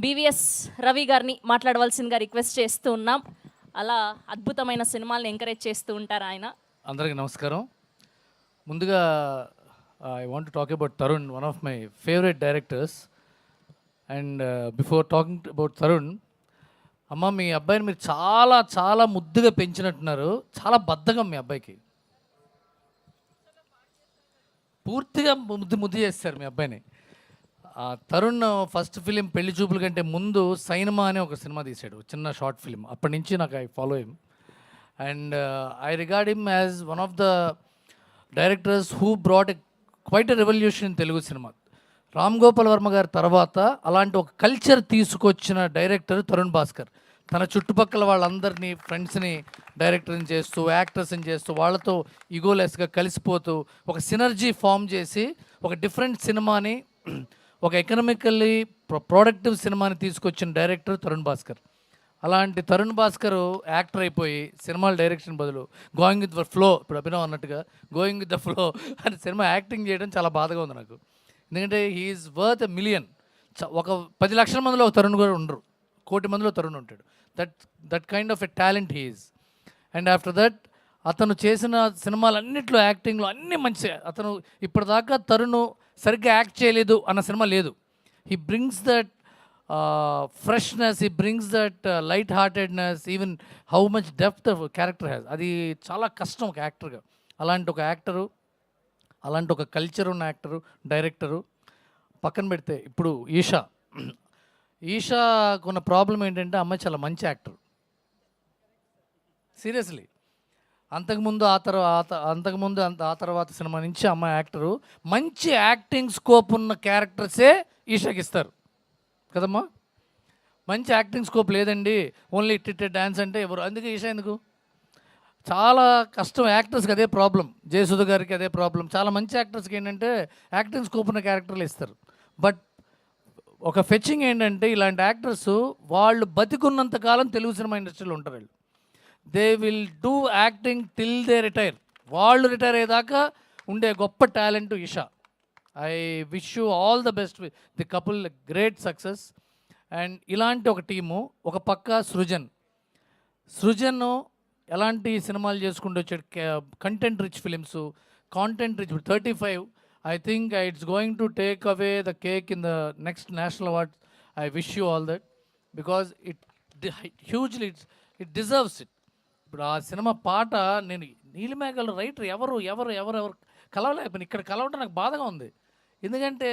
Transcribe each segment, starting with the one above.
BVS Ravi గారిని మాట్లాడవలసిందిగా request చేస్తూ ఉన్నాం. అలా అద్భుతమైన సినిమాలను ఎంకరేజ్ చేస్తూ ఉంటారు ఆయన. అందరికీ నమస్కారం. ముందుగా I want to talk about Tarun, one of my favourite directors. And before talking about Tarun, అమ్మ మీ అబ్బాయిని మీరు చాలా చాలా ముద్దుగా పెంచినట్టున్నారు. చాలా బద్ధకం మీ అబ్బాయికి, పూర్తిగా ముద్దు చేస్తారు మీ అబ్బాయిని. తరుణ్ ఫస్ట్ ఫిలిం పెళ్లి చూపుల కంటే ముందు సైనమా అనే ఒక సినిమా తీశాడు, చిన్న షార్ట్ ఫిలిం. అప్పటి నుంచి నాకు I follow him and I regard him as one of the directors who brought quite a revolution in Telugu cinema. Ram Gopal Varma గారి తర్వాత అలాంటి ఒక కల్చర్ తీసుకొచ్చిన డైరెక్టర్ తరుణ్ భాస్కర్. తన చుట్టుపక్కల వాళ్ళందరినీ, ఫ్రెండ్స్ని డైరెక్టర్ని చేస్తూ, యాక్టర్స్ని చేస్తూ, వాళ్ళతో ఈగోలెస్గా కలిసిపోతూ ఒక సినర్జీ ఫామ్ చేసి ఒక డిఫరెంట్ సినిమాని, ఒక ఎకనామికల్లీ ప్రొడక్టివ్ సినిమాని తీసుకొచ్చిన డైరెక్టర్ తరుణ్ భాస్కర్. అలాంటి తరుణ్ భాస్కర్ యాక్టర్ అయిపోయి సినిమాల డైరెక్షన్ బదులు గోయింగ్ విత్ ద ఫ్లో, ఇప్పుడు అభినవ్ అన్నట్టుగా గోయింగ్ విత్ ద ఫ్లో అని సినిమా యాక్టింగ్ చేయడం చాలా బాధగా ఉంది నాకు. ఎందుకంటే హీఈస్ వర్త్ ఎ మిలియన్. ఒక 10 లక్షల మందిలో ఒక తరుణ్ కూడా ఉండరు, 1 కోటి మందిలో తరుణ్ ఉంటాడు. That kind of a talent he is. And after that అతను చేసిన సినిమాలన్నింటిలో యాక్టింగ్లో అన్నీ మంచి. అతను ఇప్పటిదాకా తరుణ్ సరిగ్గా యాక్ట్ చేయలేదు అన్న సినిమా లేదు. He brings that freshness, he brings that light heartedness, even how much depth character has. అది చాలా కష్టం ఒక యాక్టర్గా. అలాంటి ఒక యాక్టరు, అలాంటి ఒక కల్చర్ ఉన్న యాక్టరు, డైరెక్టరు పక్కన పెడితే ఇప్పుడు ఈషాకున్న ప్రాబ్లం ఏంటంటే అమ్మాయి చాలా మంచి యాక్టర్. సీరియస్లీ, అంతకుముందు ఆ తర్వాత సినిమా నుంచి అమ్మాయి యాక్టరు. మంచి యాక్టింగ్ స్కోప్ ఉన్న క్యారెక్టర్సే ఈషాకి ఇస్తారు కదమ్మా. మంచి యాక్టింగ్ స్కోప్ లేదండి, ఓన్లీ ఇట్ డ్యాన్స్ అంటే ఎవరు, అందుకే ఈషా ఎందుకు? చాలా కష్టం యాక్టర్స్కి, అదే ప్రాబ్లం. జయసుధ గారికి అదే ప్రాబ్లం. చాలా మంచి యాక్టర్స్కి ఏంటంటే యాక్టింగ్ స్కోప్ ఉన్న క్యారెక్టర్లు ఇస్తారు. బట్ ఒక ఫెచ్చింగ్ ఏంటంటే ఇలాంటి యాక్టర్స్ వాళ్ళు బతికున్నంతకాలం తెలుగు సినిమా ఇండస్ట్రీలో ఉంటారు. వాళ్ళు they will do acting till they retire. వాళ్ళు రిటైర్ అయ్యేదాకా ఉండే గొప్ప talent Eesha. I wish you all the best with the couple, great success. And ఇలాంటి ఒక టీము, ఒక పక్క సృజన్ ఎలాంటి సినిమాలు చేసుకుంటూ వచ్చాడు. Content rich films, content rich. 35 I think it's going to take away the cake in the next national awards. I wish you all that because it hugely it deserves it. ఇప్పుడు ఆ cinema పాట నేను నీలిమేఘాల writer ఎవరు కలవలేకపోయినా, ఇక్కడ కలవడం నాకు బాధగా ఉంది. ఎందుకంటే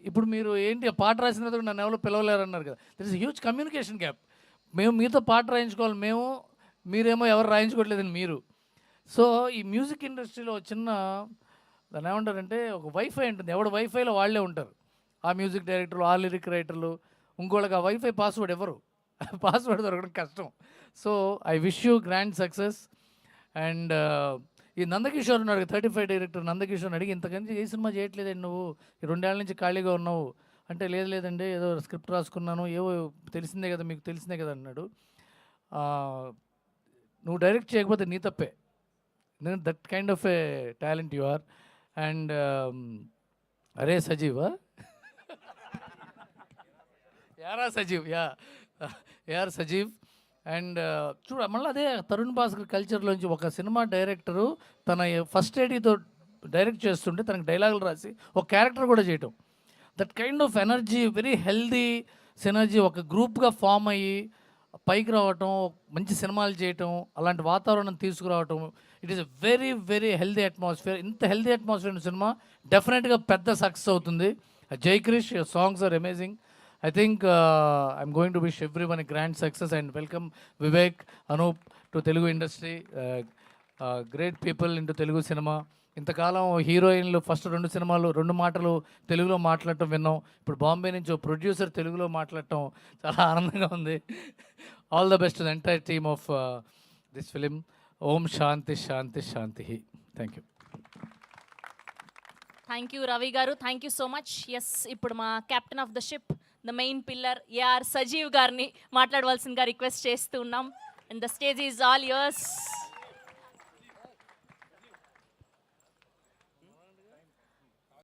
ఇప్పుడు మీరు ఏంటి ఆ పాట రాసిన తర్వాత నన్ను ఎవరో పిలవలేరు అన్నారు కదా. There is huge communication gap. మేము మీతో పాట రాయించుకోవాలి, మీరేమో ఎవరు రాయించుకోవట్లేదని మీరు. సో ఈ మ్యూజిక్ ఇండస్ట్రీలో చిన్న దాన్ని ఏమంటారంటే ఒక వైఫై ఉంటుంది, ఎవడు వైఫైలో వాళ్ళే ఉంటారు. ఆ మ్యూజిక్ డైరెక్టర్లు, ఆ లిరిక్ రైటర్లు, ఇంకోళ్ళకి ఆ వైఫై పాస్వర్డ్ ఎవరు, పాస్వర్డ్ దొరకడం కష్టం. So I wish you grand success. And ఈ నందకిషోర్ ఉన్నాడు, 35 డైరెక్టర్ నందకిషోర్ అడిగి, ఇంతకంటే ఏ సినిమా చేయట్లేదండి నువ్వు, ఈ 2 ఏళ్ళ నుంచి ఖాళీగా ఉన్నావు అంటే, లేదండి ఏదో స్క్రిప్ట్ రాసుకున్నాను, ఏవో తెలిసిందే కదా, మీకు తెలిసిందే కదా అన్నాడు. నువ్వు డైరెక్ట్ చేయకపోతే నీ తప్పే, that kind of a talent you are. And అరే సజీవా యారా సజీవ్ యార్ సజీవ్. అండ్ చూడ మళ్ళీ అదే తరుణ్ భాస్కర్ కల్చర్లోంచి ఒక సినిమా డైరెక్టరు తన ఫస్ట్ ఏడీతో డైరెక్ట్ చేస్తుంటే తనకు డైలాగులు రాసి ఒక క్యారెక్టర్ కూడా చేయటం, that kind of energy, very healthy synergy, ఒక గ్రూప్గా ఫామ్ అయ్యి పైకి రావటం, మంచి సినిమాలు చేయటం, అలాంటి వాతావరణం తీసుకురావటం. It is a very very healthy atmosphere. ఇంత హెల్దీ అట్మాస్ఫియర్ సినిమా డెఫినెట్గా పెద్ద సక్సెస్ అవుతుంది. Jai Krish, your songs are amazing. I think I'm going to wish everyone a grand success and welcome Vivek, Anoop to Telugu industry. Great people into Telugu cinema. ఇంతకాలం హీరోయిన్లు first 2 సినిమాలు 2 మాటలు తెలుగులో మాట్లాడటం విన్నాం. ఇప్పుడు బాంబే నుంచి ప్రొడ్యూసర్ తెలుగులో మాట్లాడటం చాలా ఆనందంగా ఉంది. All the best to the entire team of this film. Om Shanti Shanti Shanti. Thank you. Thank you Ravi garu, thank you so much. Yes, ఇప్పుడు మా captain of the ship, the main pillar AR Sajeev గారిని మాట్లాడవలసిందిగా రిక్వెస్ట్ చేస్తూ ఉన్నాం. And the stage is all yours.